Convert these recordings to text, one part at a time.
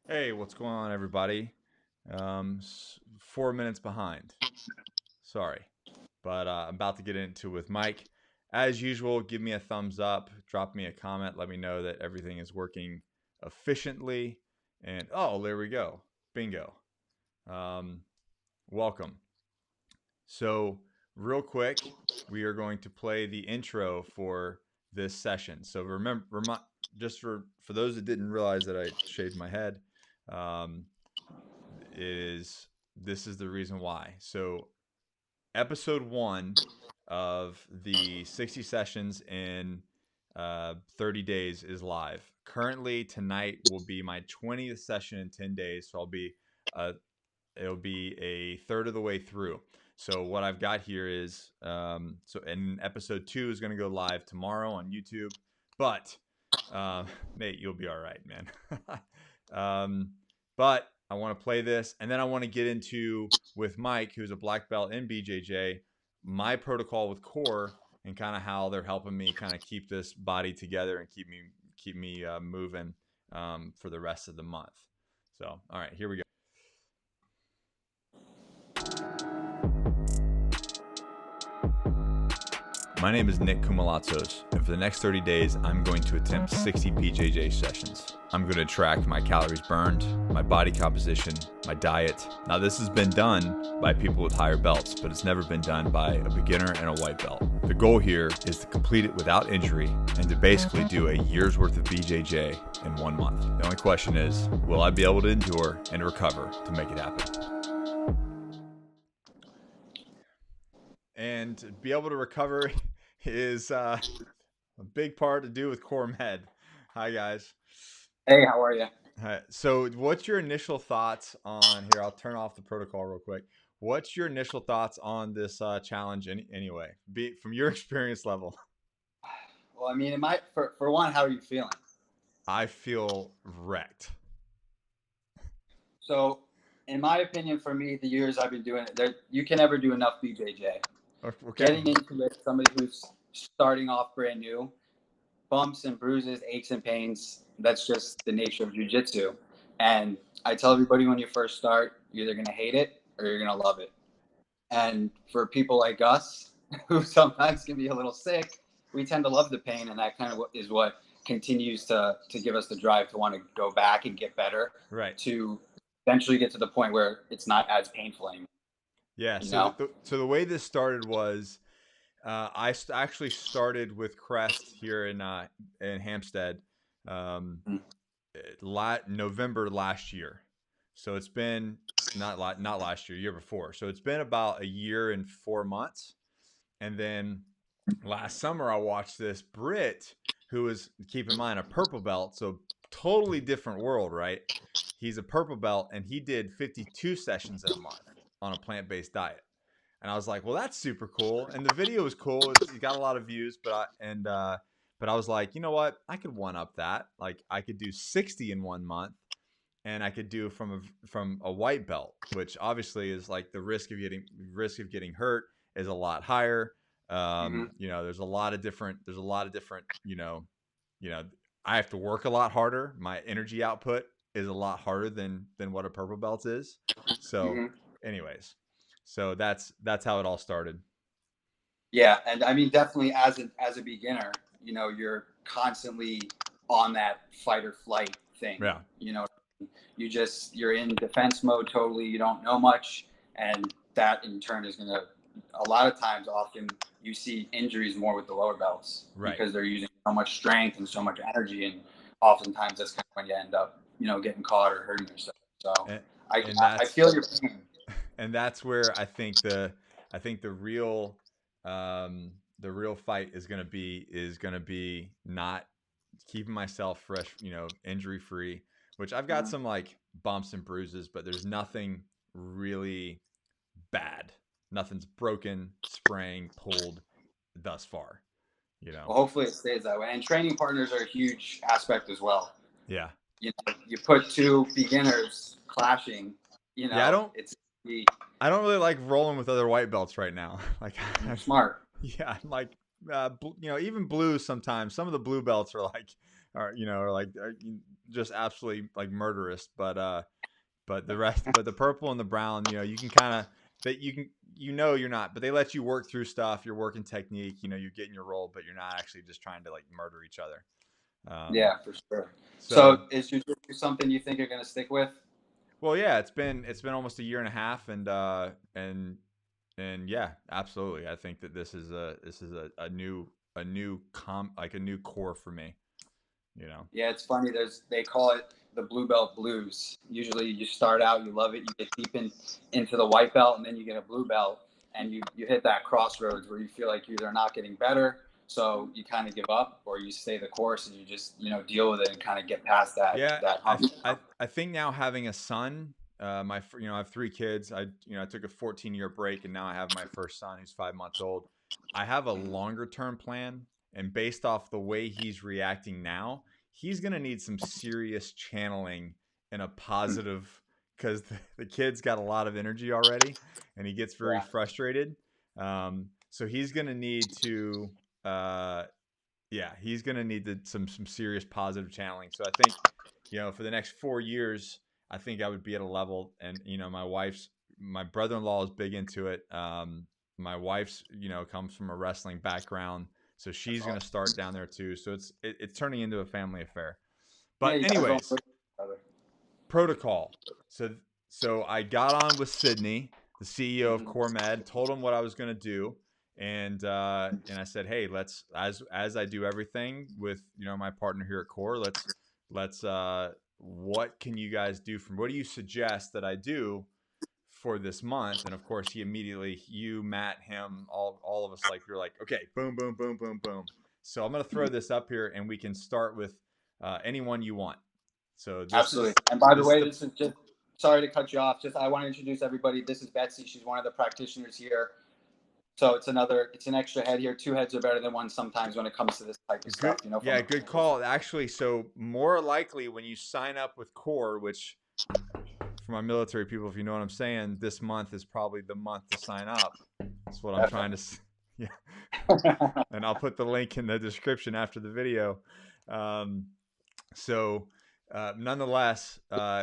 Hey, what's going on, everybody? 4 minutes behind. Sorry, but I'm about to get into it with Mike. As usual, give me a thumbs up, drop me a comment, let me know that everything is working efficiently. And oh, there we go. Bingo. Um, Welcome. So, real quick, we are going to play the intro for this session. So, just for those that didn't realize that I shaved my head, um, is this is the reason why. So, episode one of the 60 sessions in 30 days is live. Currently, tonight will be my 20th session in 10 days. So, uh, it'll be a third of the way through. So, what I've got here is and episode two is going to go live tomorrow on YouTube. But, Nate, you'll be all right, man. um, but I want to play this, and then I want to get into with Mike, who's a black belt in BJJ, my protocol with core, and kind of how they're helping me kind of keep this body together and keep me moving for the rest of the month. So, all right, here we go. My name is Nick Koumalatsos, and for the next 30 days, I'm going to attempt 60 BJJ sessions. I'm going to track my calories burned, my body composition, my diet. Now, this has been done by people with higher belts, but it's never been done by a beginner and a white belt. The goal here is to complete it without injury and to basically do a year's worth of BJJ in 1 month. The only question is, will I be able to endure and recover to make it happen? And be able to recover is a big part to do with core med. Hi, guys. Hey, how are you? So, what's your initial thoughts on here? I'll turn off the protocol real quick. What's your initial thoughts on this challenge anyway? Be from your experience level. Well, I mean, it might for one, how are you feeling? I feel wrecked. So, in my opinion, for me, the years I've been doing it, you can never do enough BJJ. Okay. Getting into it, somebody who's starting off brand new, bumps and bruises, aches and pains. That's just the nature of jujitsu. And I tell everybody when you first start, you're either gonna hate it or you're gonna love it. And for people like us, who sometimes can be a little sick, we tend to love the pain, and that kind of is what continues to give us the drive to want to go back and get better, Right. to eventually get to the point where it's not as painful anymore. Yeah. You So know? the way this started was actually started with Crest here in Hampstead. Um, Mm. November last year. So it's been not last year, year before. So it's been about a year and 4 months. And then last summer, I watched this Brit who was, keep in mind, a purple belt. So totally different world, right? He's a purple belt and he did 52 sessions in a month on a plant based diet. And I was like, well, that's super cool. And the video was cool. It got a lot of views, but I was like, you know what? I could one up that. Like I could do 60 in 1 month, and I could do from a white belt, which obviously is like the risk of getting hurt is a lot higher. Mm-hmm. There's a lot of different, you know, I have to work a lot harder. My energy output is a lot harder than what a purple belt is. So, Mm-hmm. anyways, so that's how it all started. Yeah, and I mean, definitely as a beginner, you're constantly on that fight or flight thing. Yeah. You're in defense mode totally. You don't know much, and that in turn is gonna, a lot of times, often you see injuries more with the lower belts Right. because they're using so much strength and so much energy, and oftentimes that's kind of when you end up getting caught or hurting yourself. So And I and I that's feel your pain. and that's where I think the real fight is gonna be not keeping myself fresh, injury free. Which I've got some like bumps and bruises, but there's nothing really bad. Nothing's broken, spraying, pulled thus far. You know. Well, hopefully it stays that way. And training partners are a huge aspect as well. Yeah. You put two beginners clashing, Yeah. it's the I don't really like rolling with other white belts right now. Like, smart. yeah, I'm like, even blue sometimes. Some of the blue belts are like, or or like just absolutely like murderous. But the rest, but the purple and the brown, you can kind of that you can you're not, but they let you work through stuff. You're working technique. You're getting your role, but you're not actually just trying to like murder each other. Yeah, for sure. So So is jiu-jitsu something you think you're going to stick with? well, yeah, it's been almost a year and a half, and yeah, absolutely. I think that this is a new core for me. Yeah, it's funny. They call it the blue belt blues. Usually, you start out, you love it, you get deep into the white belt, and then you get a blue belt, and you hit that crossroads where you feel like you're either not getting better, so you kind of give up, or you stay the course and you just deal with it and kind of get past Yeah, that I hump. I think now having a son, I have 3 kids. I took a 14-year break, and now I have my first son who's 5 months old. I have a longer term plan, and based off the way he's reacting now, he's gonna need some serious channeling in a positive, because the kid's got a lot of energy already, and he gets very Yeah, frustrated. So he's gonna need to. Yeah, he's going to need some serious positive channeling. So I think, for the next 4 years, I think I would be at a level, and my brother-in-law is big into it. My wife's, comes from a wrestling background, so that's she's going to awesome. start down there too. So it's turning into a family affair. Yeah, But you guys don't anyways, push each other. protocol. So I got on with Sydney, the CEO of Mhm. Core Med, told him what I was going to do, and I said, hey, let's as I do everything with my partner here at Core, let's what can you guys do what do you suggest that I do for this month? And of course, he immediately, Matt, him, all of us, like, we were like, okay, boom, boom, boom, boom, boom. So I'm going to throw this up here, and we can start with anyone you want. So this Absolutely. is And by the this is way, the this is just sorry to cut you off. Just I want to introduce everybody. This is Betsy. She's one of the practitioners here. So it's an extra head here. Two heads are better than one sometimes when it comes to this type of good, stuff. yeah, good call. Actually, so more likely when you sign up with Core, which for my military people, if you know what I'm saying, this month is probably the month to sign up. That's what I'm trying to. Yeah, and I'll put the link in the description after the video. Um, so, nonetheless,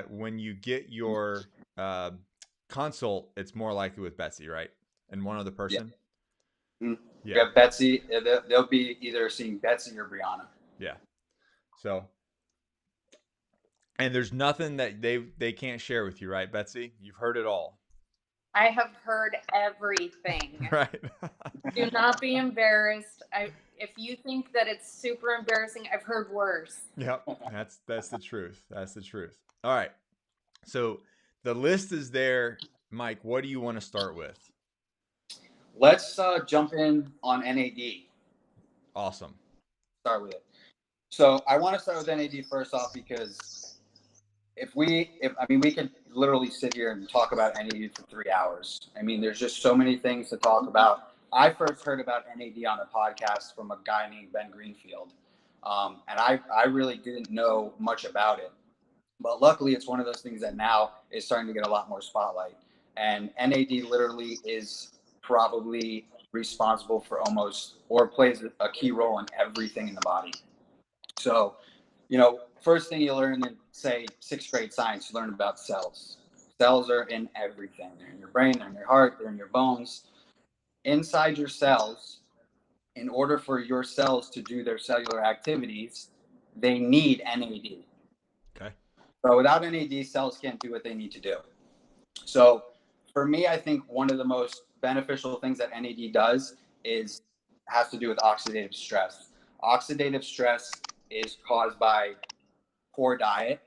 when you get your uh, consult, it's more likely with Betsy, right? And one other Yeah. person. We Yeah, have Betsy. They'll be either seeing Betsy or Brianna. yeah. So, and there's nothing that they can't share with you, right, Betsy? You've heard it all. I have heard everything. Right. Do not be embarrassed. If you think that it's super embarrassing, I've heard worse. Yep. That's the truth. That's the truth. All right. So the list is there. Mike, what do you want to start with? Let's jump in on NAD. Awesome. Start with it. So I want to start with NAD first off because we could literally sit here and talk about NAD for 3 hours. I mean, there's just so many things to talk about. I first heard about NAD on a podcast from a guy named Ben Greenfield, and I really didn't know much about it. But luckily, it's one of those things that now is starting to get a lot more spotlight. And NAD literally is probably responsible for almost or plays a key role in everything in the body. So, first thing you learn in, say, sixth grade science, you learn about cells. Cells are in everything. They're in your brain, they're in your heart, they're in your bones. Inside your cells, in order for your cells to do their cellular activities, they need NAD. Okay. So without NAD, cells can't do what they need to do. So for me, I think one of the most beneficial things that NAD does has to do with oxidative stress. Oxidative stress is caused by poor diet.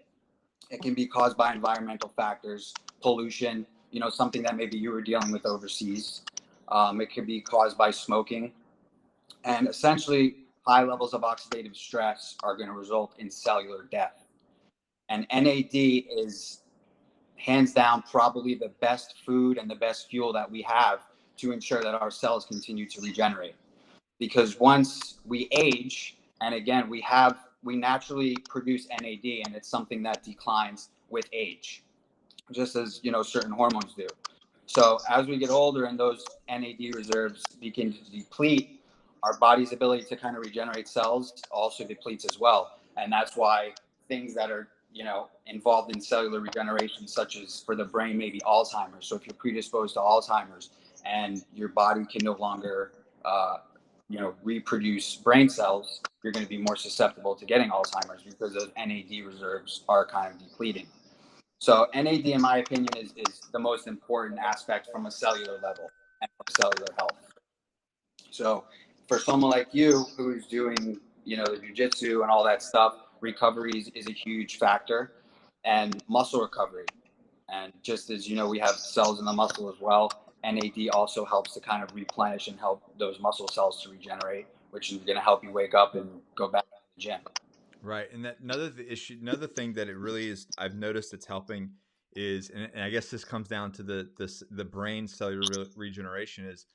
It can be caused by environmental factors, pollution, something that maybe you were dealing with overseas. It could be caused by smoking. And essentially, high levels of oxidative stress are going to result in cellular death. And NAD is hands down probably the best food and the best fuel that we have to ensure that our cells continue to regenerate. Because once we age, and again, we naturally produce NAD, and it's something that declines with age, just as certain hormones do. So as we get older and those NAD reserves begin to deplete, our body's ability to kind of regenerate cells also depletes as well. And that's why things that are, you know, involved in cellular regeneration, such as for the brain, maybe Alzheimer's. So if you're predisposed to Alzheimer's and your body can no longer, you know, reproduce brain cells, you're going to be more susceptible to getting Alzheimer's because those NAD reserves are kind of depleting. So NAD, in my opinion, is the most important aspect from a cellular level and from cellular health. So for someone like you who's doing, you know, the jujitsu and all that stuff, recovery is a huge factor, and muscle recovery. And just as, you know, we have cells in the muscle as well, NAD also helps to kind of replenish and help those muscle cells to regenerate, which is going to help you wake up and go back to the gym. Right. And that another thing that it really is, I've noticed it's helping is, and I guess this comes down to the brain cellular regeneration, is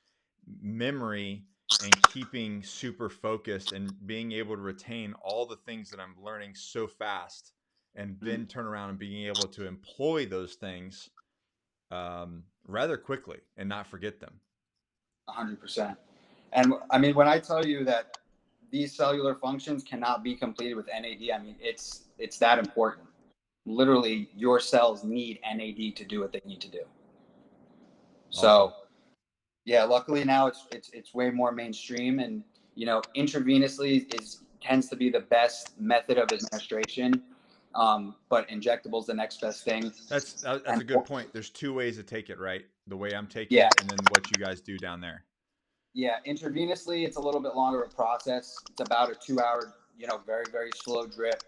memory and keeping super focused and being able to retain all the things that I'm learning so fast, and then turn around and being able to employ those things rather quickly and not forget them. 100%. And I mean, when I tell you that these cellular functions cannot be completed with NAD, I mean, it's that important. Literally, your cells need NAD to do what they need to do. So, Awesome. yeah, luckily now it's way more mainstream, and you know, intravenously tends to be the best method of administration. But injectable's the next best thing. That's a good point. There's two ways to take it, right? The way I'm taking Yeah. it, and then what you guys do down there. Yeah, intravenously, it's a little bit longer of a process. It's about a 2-hour, you know, very, very slow drip.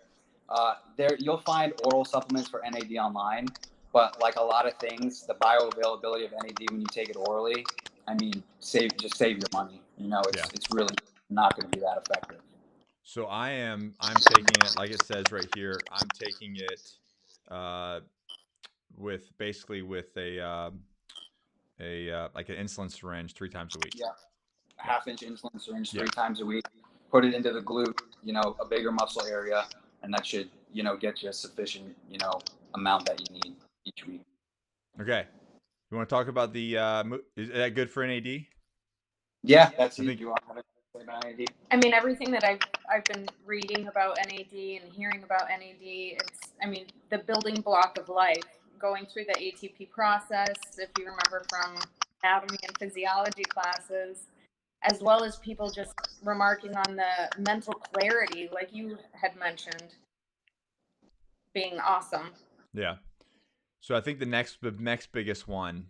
There, you'll find oral supplements for NAD online, but like a lot of things, the bioavailability of NAD when you take it orally, I mean, just save your money. You know, it's really not going to be that effective. So I'm taking it like it says right here. I'm taking it with a like an insulin syringe 3 times a week. Yeah, a half-inch insulin syringe 3 Yeah. times a week. Put it into the glute, you know, a bigger muscle area, and that should, you know, get you a sufficient, you know, amount that you need each week. Okay. You want to talk about the is that good for NAD? Yeah, that's I it. think Do you want to have anything to say about NAD? I mean, everything that I've been reading about NAD and hearing about NAD, it's, I mean, the building block of life. Going through the ATP process, if you remember from anatomy and physiology classes, as well as people just remarking on the mental clarity, like you had mentioned, being awesome. Yeah. So I think the next biggest one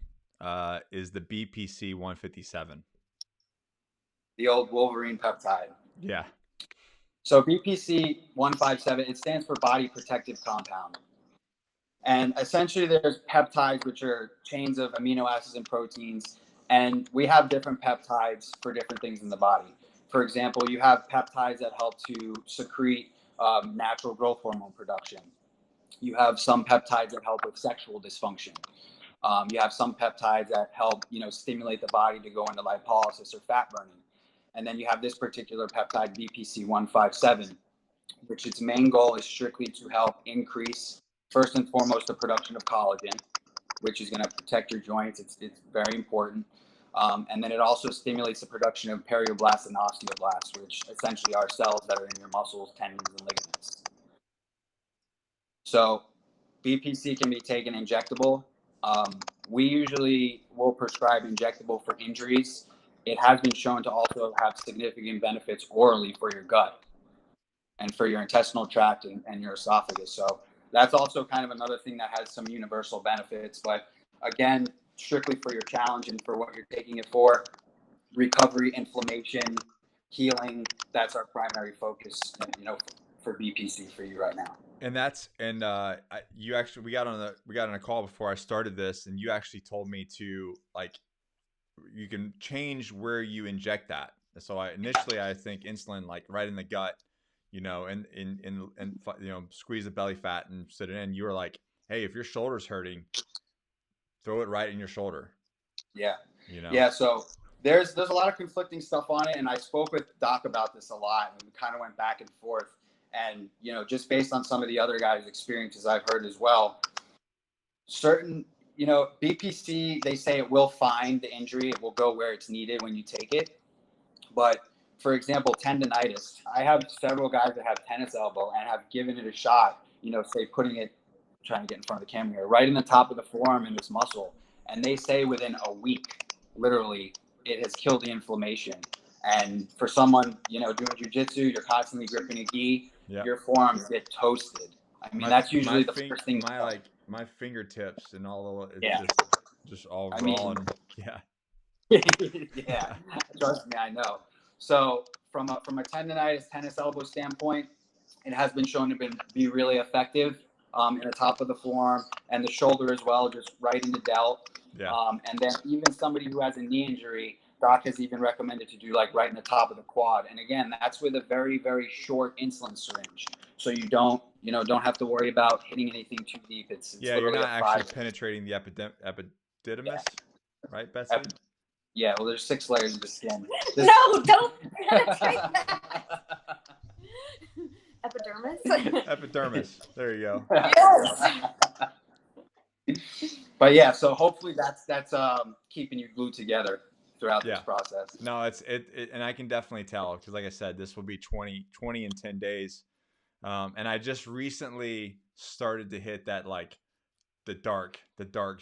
is the BPC 157. The old Wolverine peptide. Yeah. So BPC 157, it stands for body protective compound. And essentially there's peptides, which are chains of amino acids and proteins. And we have different peptides for different things in the body. For example, you have peptides that help to secrete natural growth hormone production. You have some peptides that help with sexual dysfunction. You have some peptides that help, you know, stimulate the body to go into lipolysis or fat burning. And then you have this particular peptide, BPC 157, which its main goal is strictly to help increase, first and foremost, the production of collagen, which is going to protect your joints. It's very important. And then it also stimulates the production of perioblasts and osteoblasts, which essentially are cells that are in your muscles, tendons, and ligaments. So BPC can be taken injectable. We usually will prescribe injectable for injuries. It has been shown to also have significant benefits orally for your gut and for your intestinal tract and your esophagus. So that's also kind of another thing that has some universal benefits. But again, strictly for your challenge and for what you're taking it for, recovery, inflammation, healing, that's our primary focus, you know, for BPC for you right now. And that's you actually we got on a call before I started this, and you actually told me to, like, you can change where you inject that. So initially I think insulin, like right in the gut, you know, and you know, squeeze the belly fat and sit it in. You were like, hey, if your shoulder's hurting, throw it right in your shoulder. Yeah. You know. Yeah. So there's a lot of conflicting stuff on it, and I spoke with Doc about this a lot, and we kind of went back and forth. And you know, just based on some of the other guys' experiences I've heard as well, certain, you know, BPC, they say it will find the injury, it will go where it's needed when you take it, but for example, tendonitis. I have several guys that have tennis elbow and have given it a shot, say putting it, trying to get in front of the camera here, right in the top of the forearm in this muscle. And they say within a week, literally, it has killed the inflammation. And for someone, doing jiu-jitsu, you're constantly gripping a gi, your forearms get toasted. I mean, that's usually the first thing. My fingertips and all of it, Yeah. just all raw and yeah. Yeah, trust me, I know. So from a tendonitis, tennis elbow standpoint, it has been shown to be really effective in the top of the forearm and the shoulder as well, just right in the delt. Yeah. And then even somebody who has a knee injury, doc has even recommended to do like right in the top of the quad. And again, that's with a very, very short insulin syringe. So you don't have to worry about hitting anything too deep. It's you're not actually penetrating the epididymis, right, Betsy? Yeah, well, there's 6 layers of the skin. No, don't penetrate that. Epidermis? Epidermis. There you go. Yes. But yeah, so hopefully that's keeping you glued together throughout this process. No, it's and I can definitely tell because, like I said, this will be 20 in 10 days, and I just recently started to hit that like the dark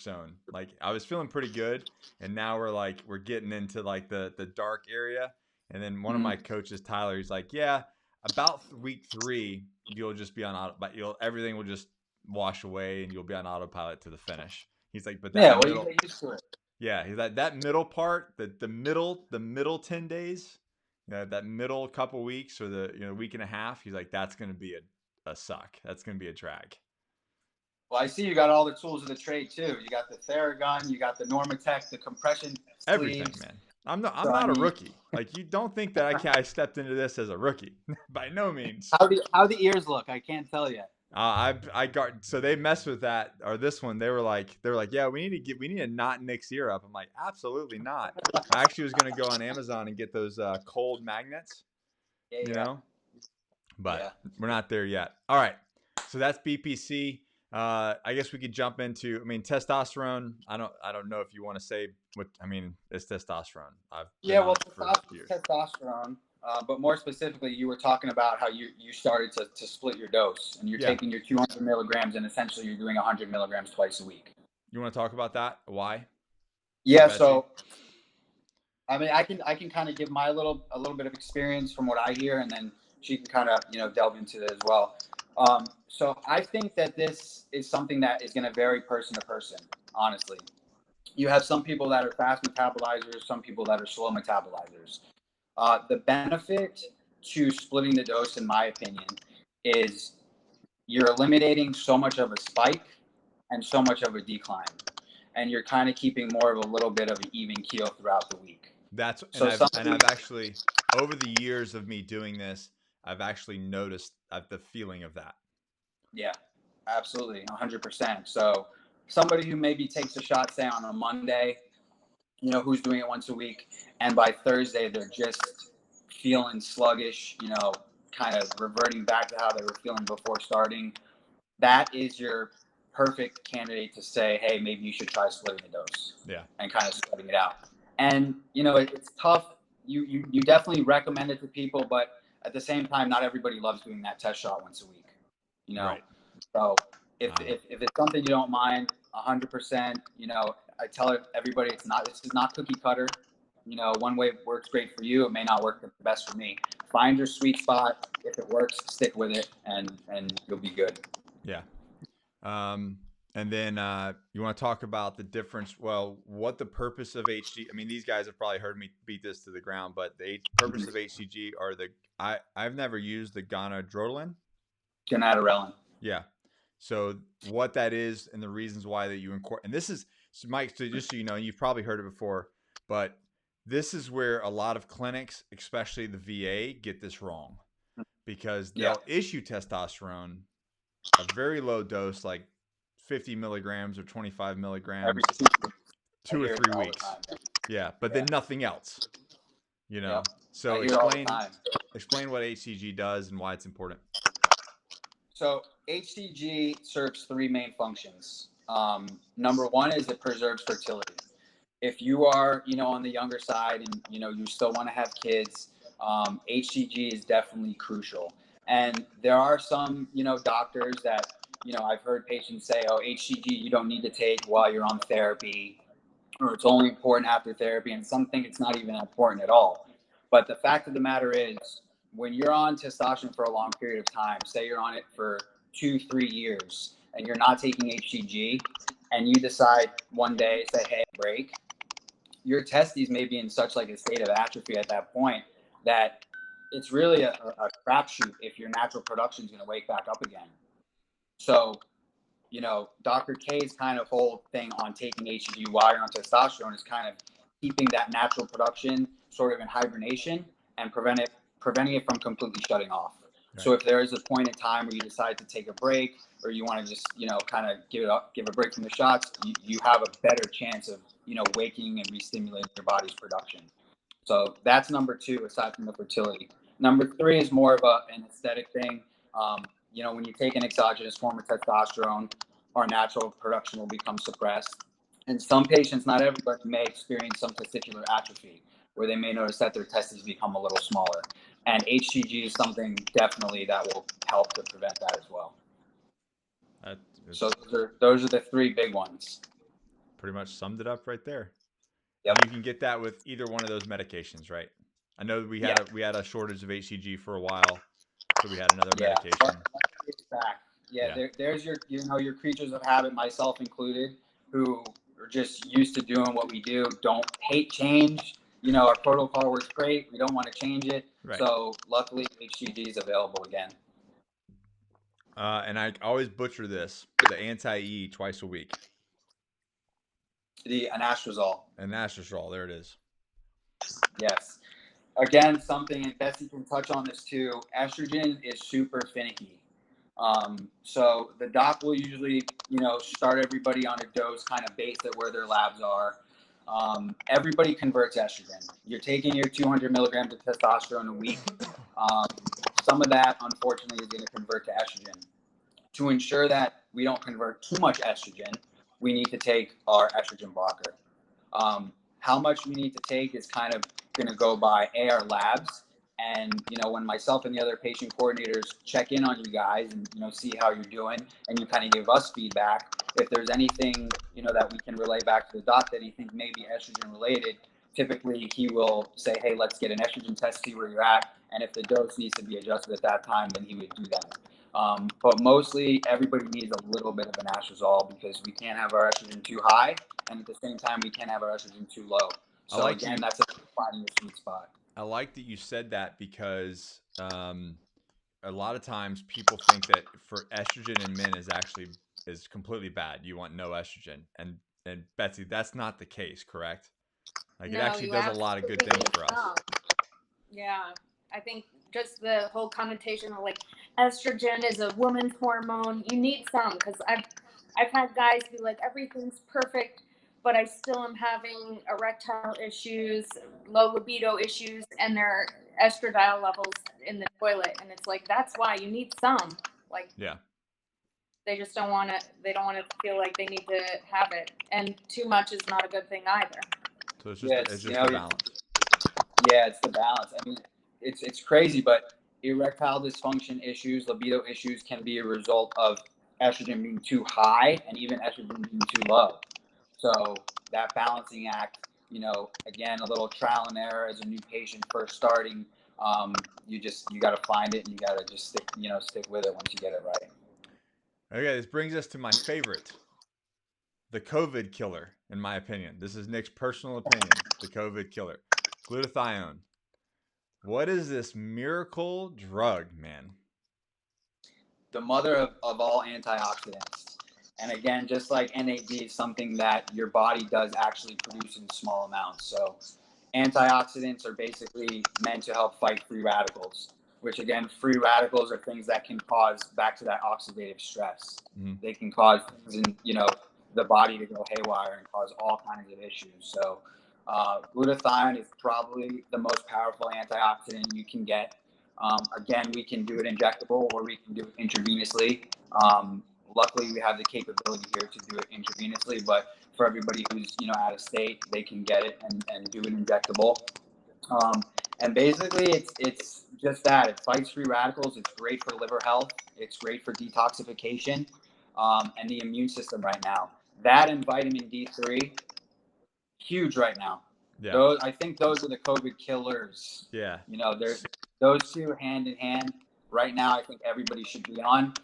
zone. Like I was feeling pretty good, and now we're getting into like the dark area. And then one of my coaches, Tyler, he's like, yeah, about week 3 you'll just be on autopilot. Everything will just wash away and you'll be on autopilot to the finish. He's like, but that you get used to it. Yeah, he's like that middle part, the middle 10 days, that middle couple weeks or the week and a half. He's like, that's gonna be a suck. That's gonna be a drag. Well, I see you got all the tools of the trade too. You got the Theragun, you got the Normatec, the compression sleeves. Everything, man. I'm not a rookie. Like you don't think that I stepped into this as a rookie. By no means. How the ears look, I can't tell you. So they messed with that or this one. They were like, yeah, we need to knot Nick's ear up. I'm like, absolutely not. I actually was gonna go on Amazon and get those cold magnets. But we're not there yet. All right, so that's BPC. I guess we could jump into. I mean, testosterone. I don't know if you want to say what. I mean, it's testosterone. Testosterone. But more specifically, you were talking about how you started to split your dose, and you're taking your 200 milligrams, and essentially you're doing 100 milligrams twice a week. You want to talk about that? Why? Yeah. So, I mean, I can kind of give a little bit of experience from what I hear, and then she can kind of delve into it as well. So I think that this is something that is going to vary person to person. Honestly, you have some people that are fast metabolizers, some people that are slow metabolizers. The benefit to splitting the dose, in my opinion, is you're eliminating so much of a spike and so much of a decline, and you're kind of keeping more of a little bit of an even keel throughout the week. I've actually, over the years of me doing this, I've actually noticed the feeling of that. Yeah, absolutely, 100%. So somebody who maybe takes a shot, say on a Monday, who's doing it once a week, and by Thursday they're just feeling sluggish, kind of reverting back to how they were feeling before starting. That is your perfect candidate to say, hey, maybe you should try splitting the dose. Yeah. And kind of splitting it out. And it's tough. You definitely recommend it to people, but at the same time, not everybody loves doing that test shot once a week. Right. So if it's something you don't mind, 100%, I tell everybody this is not cookie cutter. One way works great for you, it may not work the best for me. Find your sweet spot. If it works, stick with it, and you'll be good. Yeah. And then you want to talk about the difference. Well, what the purpose of HG? I mean, these guys have probably heard me beat this to the ground, but the purpose of HCG are I've never used the gonadrolin. Gonadorelin. Yeah. So what that is and the reasons why that you incorporate, and this is, so Mike, so just so you know, you've probably heard it before, but this is where a lot of clinics, especially the VA, get this wrong because they'll issue testosterone, a very low dose, like 50 milligrams or 25 milligrams, every 2 or 3 weeks. Yeah. But then nothing else, Yep. So explain what HCG does and why it's important. So HCG serves 3 main functions. Number 1 is it preserves fertility. If you are, on the younger side and, you still want to have kids, HCG is definitely crucial. And there are some, doctors that, I've heard patients say, oh, HCG you don't need to take while you're on therapy, or it's only important after therapy. And some think it's not even important at all. But the fact of the matter is, when you're on testosterone for a long period of time, say you're on it for 2-3 years, and you're not taking HCG, and you decide one day, say, hey, break, your testes may be in such like a state of atrophy at that point that it's really a crapshoot if your natural production is going to wake back up again. So, Dr. K's kind of whole thing on taking HCG while you're on testosterone is kind of keeping that natural production sort of in hibernation and preventing it from completely shutting off. Right. So if there is a point in time where you decide to take a break, or you want to just, kind of give a break from the shots, you have a better chance of, waking and re-stimulating your body's production. So that's number 2, aside from the fertility. Number 3 is more of an aesthetic thing. When you take an exogenous form of testosterone, our natural production will become suppressed. And some patients, not everybody, may experience some testicular atrophy, where they may notice that their testes become a little smaller. And HCG is something definitely that will help to prevent that as well. So those are the 3 big ones. Pretty much summed it up right there. Yep. And you can get that with either one of those medications, right? I know we had a shortage of HCG for a while, so we had another medication. There's your creatures of habit, myself included, who are just used to doing what we do, don't hate change. Our protocol works great. We don't want to change it. Right. So luckily, HCG is available again. And I always butcher this, the anti-E twice a week. The anastrozole. Anastrozole, there it is. Yes. Again, something, and Betsy can touch on this too, estrogen is super finicky. So the doc will usually, start everybody on a dose kind of based at where their labs are. Everybody converts estrogen. You're taking your 200 milligrams of testosterone a week. Some of that, unfortunately, is going to convert to estrogen. To ensure that we don't convert too much estrogen, we need to take our estrogen blocker. How much we need to take is kind of going to go by our labs. And, when myself and the other patient coordinators check in on you guys and, see how you're doing, and you kind of give us feedback, if there's anything, that we can relay back to the doc that he thinks may be estrogen related, typically he will say, hey, let's get an estrogen test, see where you're at. And if the dose needs to be adjusted at that time, then he would do that. But mostly everybody needs a little bit of an anastrozole, because we can't have our estrogen too high, and at the same time, we can't have our estrogen too low. So again, that's finding the sweet spot. I like that you said that, because a lot of times people think that for estrogen in men is completely bad. You want no estrogen, and Betsy, that's not the case, correct? Like, it actually does a lot of good things for us. Yeah, I think just the whole connotation of like estrogen is a woman's hormone. You need some, because I've had guys be like, everything's perfect, but I still am having erectile issues, low libido issues, and their estradiol levels in the toilet. And it's like, that's why you need some. Like, yeah, they just don't want to. They don't want to feel like they need to have it, and too much is not a good thing either. So it's just the balance. Yeah, it's the balance. I mean, it's crazy, but erectile dysfunction issues, libido issues, can be a result of estrogen being too high and even estrogen being too low. So that balancing act, again, a little trial and error as a new patient first starting. You got to find it, and you got to just stick with it once you get it right. Okay, this brings us to my favorite, the COVID killer, in my opinion. This is Nick's personal opinion, the COVID killer, glutathione. What is this miracle drug, man? The mother of all antioxidants. And again, just like NAD is something that your body does actually produce in small amounts. So antioxidants are basically meant to help fight free radicals, which again, free radicals are things that can cause, back to that oxidative stress. Mm-hmm. They can cause things in, the body to go haywire and cause all kinds of issues. So glutathione is probably the most powerful antioxidant you can get. Again, we can do it injectable, or we can do it intravenously. Luckily, we have the capability here to do it intravenously, but for everybody who's out of state, they can get it and do it injectable. And basically, it's just that. It fights free radicals. It's great for liver health. It's great for detoxification, and the immune system right now. That and vitamin D3, huge right now. Yeah. I think those are the COVID killers. Yeah. You know, there's those two hand in hand right now. I think everybody should be on.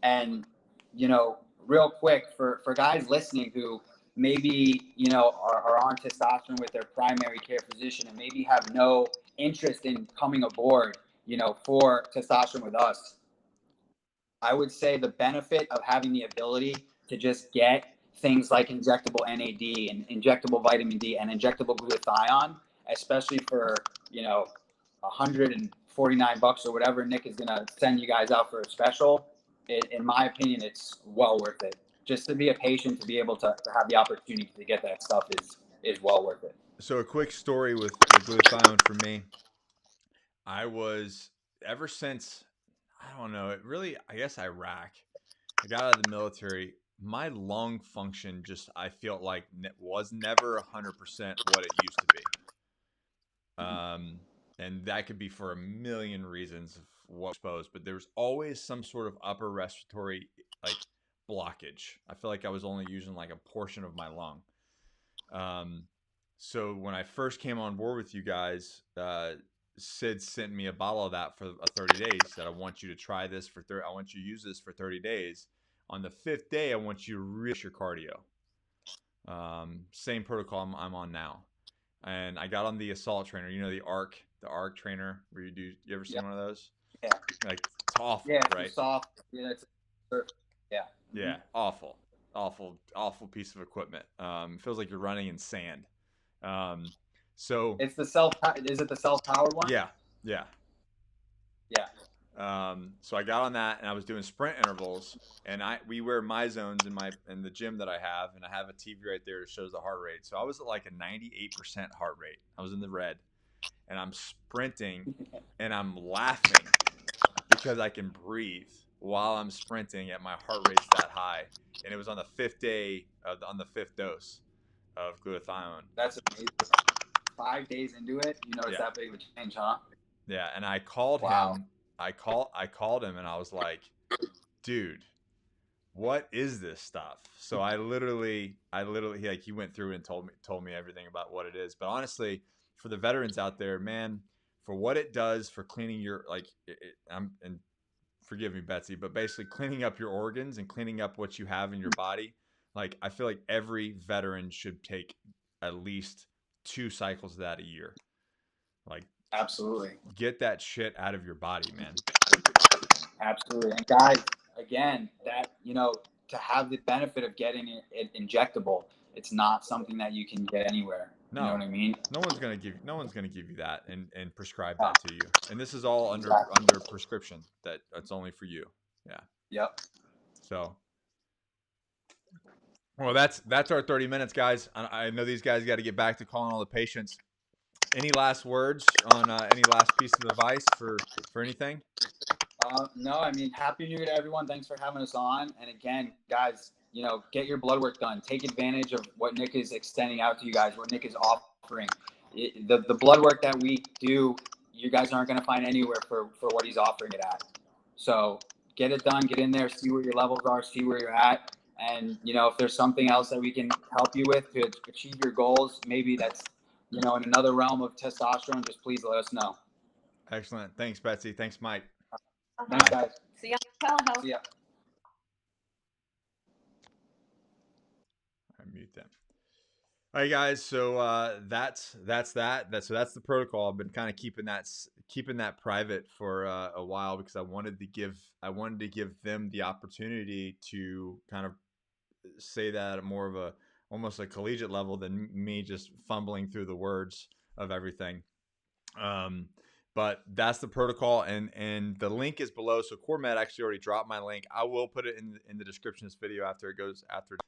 And, you know, real quick for guys listening who maybe, you know, are on testosterone with their primary care physician and maybe have no interest in coming aboard, you know, for testosterone with us, I would say the benefit of having the ability to just get things like injectable NAD and injectable vitamin D and injectable glutathione, especially for, you know, $149 or whatever Nick is going to send you guys out for a special. In my opinion, it's well worth it. Just to be a patient, to be able to have the opportunity to get that stuff is well worth it. So a quick story with glutathione for me. I was, ever since, I don't know, it really, I guess Iraq, I got out of the military, my lung function just, I felt like was never 100% what it used to be. And that could be for a million reasons of what exposed, but there was always some sort of upper respiratory like blockage. I feel like I was only using like a portion of my lung. So when I first came on board with you guys, Sid sent me a bottle of that for 30 days. Said, I want you to try this for 30. I want you to use this for 30 days. On the 5th day, I want you to reach your cardio. Same protocol I'm on now. And I got on the assault trainer. You know, the arc trainer where you ever seen one of those? Yeah. Like, it's awful, yeah, right? Soft. Yeah, yeah. Yeah, awful piece of equipment. Feels like you're running in sand. So it's the is it the self-powered one? Yeah. Yeah. So I got on that and I was doing sprint intervals, and we wear my zones in the gym that I have, and I have a TV right there that shows the heart rate. So I was at like a 98% heart rate. I was in the red, and I'm sprinting and I'm laughing because I can breathe while I'm sprinting at my heart rate's that high. And it was on the 5th day on the 5th dose of glutathione. That's amazing. 5 days into it, you notice that big of a change, huh? Yeah, and I called him. I called him and I was like, dude, what is this stuff? So I literally he went through and told me everything about what it is. But honestly, for the veterans out there, man, for what it does for cleaning your and forgive me, Betsy, but basically cleaning up your organs and cleaning up what you have in your body. Like, I feel like every veteran should take at least 2 cycles of that a year. Like, absolutely, get that shit out of your body, man. Absolutely. And guys, again, that, you know, to have the benefit of getting it injectable, it's not something that you can get anywhere. No. You know what I mean? No one's gonna give you that and prescribe that to you. And this is all under prescription. That's only for you. Yeah. Yep. So, well, that's our 30 minutes, guys. I know these guys got to get back to calling all the patients. Any last words on any last piece of advice for anything? No, I mean, Happy New Year to everyone. Thanks for having us on. And again, guys, you know, get your blood work done. Take advantage of what Nick is extending out to you guys, what Nick is offering. The blood work that we do, you guys aren't going to find anywhere for what he's offering it at. So get it done, get in there, see where your levels are, see where you're at. And, you know, if there's something else that we can help you with to achieve your goals, maybe that's, you know, in another realm of testosterone, just please let us know. Excellent. Thanks, Betsy. Thanks, Mike. Thanks, guys. See ya. Telehealth. See ya. I mute them. All right, guys. So that's the protocol. I've been kind of keeping that private for a while because I wanted to give them the opportunity to kind of say that at more of almost a collegiate level than me just fumbling through the words of everything. But that's the protocol, and the link is below. So CoreMed actually already dropped my link. I will put it in the description of this video after,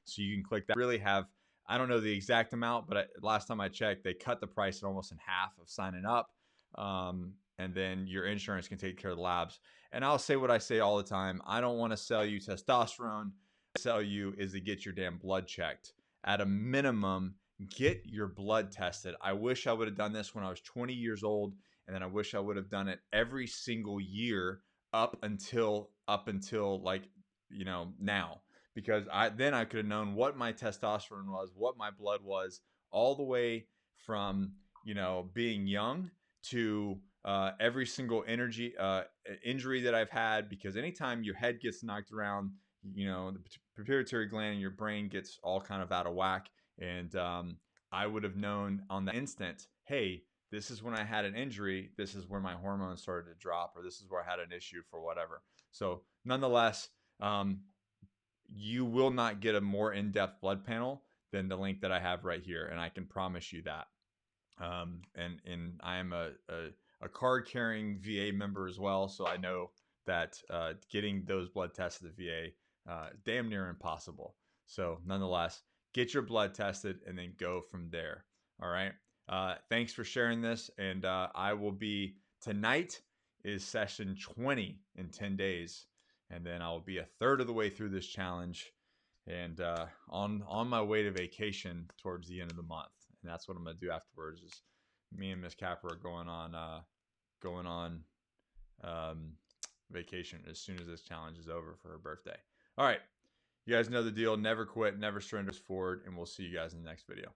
so you can click that. Really have, I don't know the exact amount, but last time I checked, they cut the price almost in half of signing up. And then your insurance can take care of the labs. And I'll say what I say all the time. I don't want to sell you testosterone. What I sell you is to get your damn blood checked. At a minimum, get your blood tested. I wish I would have done this when I was 20 years old And then I wish I would have done it every single year up until like, you know, now, because then I could have known what my testosterone was, what my blood was, all the way from, you know, being young to every single injury that I've had. Because anytime your head gets knocked around, you know, the pituitary gland in your brain gets all kind of out of whack. And I would have known on the instant, hey, this is when I had an injury, this is where my hormones started to drop, or this is where I had an issue for whatever. So nonetheless, you will not get a more in-depth blood panel than the link that I have right here, and I can promise you that. And I am a card-carrying VA member as well, so I know that getting those blood tests at the VA damn near impossible. So nonetheless, get your blood tested and then go from there. All right. Thanks for sharing this, and I will be tonight is session 20 in 10 days, and then I will be a third of the way through this challenge, and on my way to vacation towards the end of the month. And that's what I'm gonna do afterwards. Is me and Miss Capper are going on vacation as soon as this challenge is over for her birthday. All right, you guys know the deal. Never quit, never surrender forward, and we'll see you guys in the next video.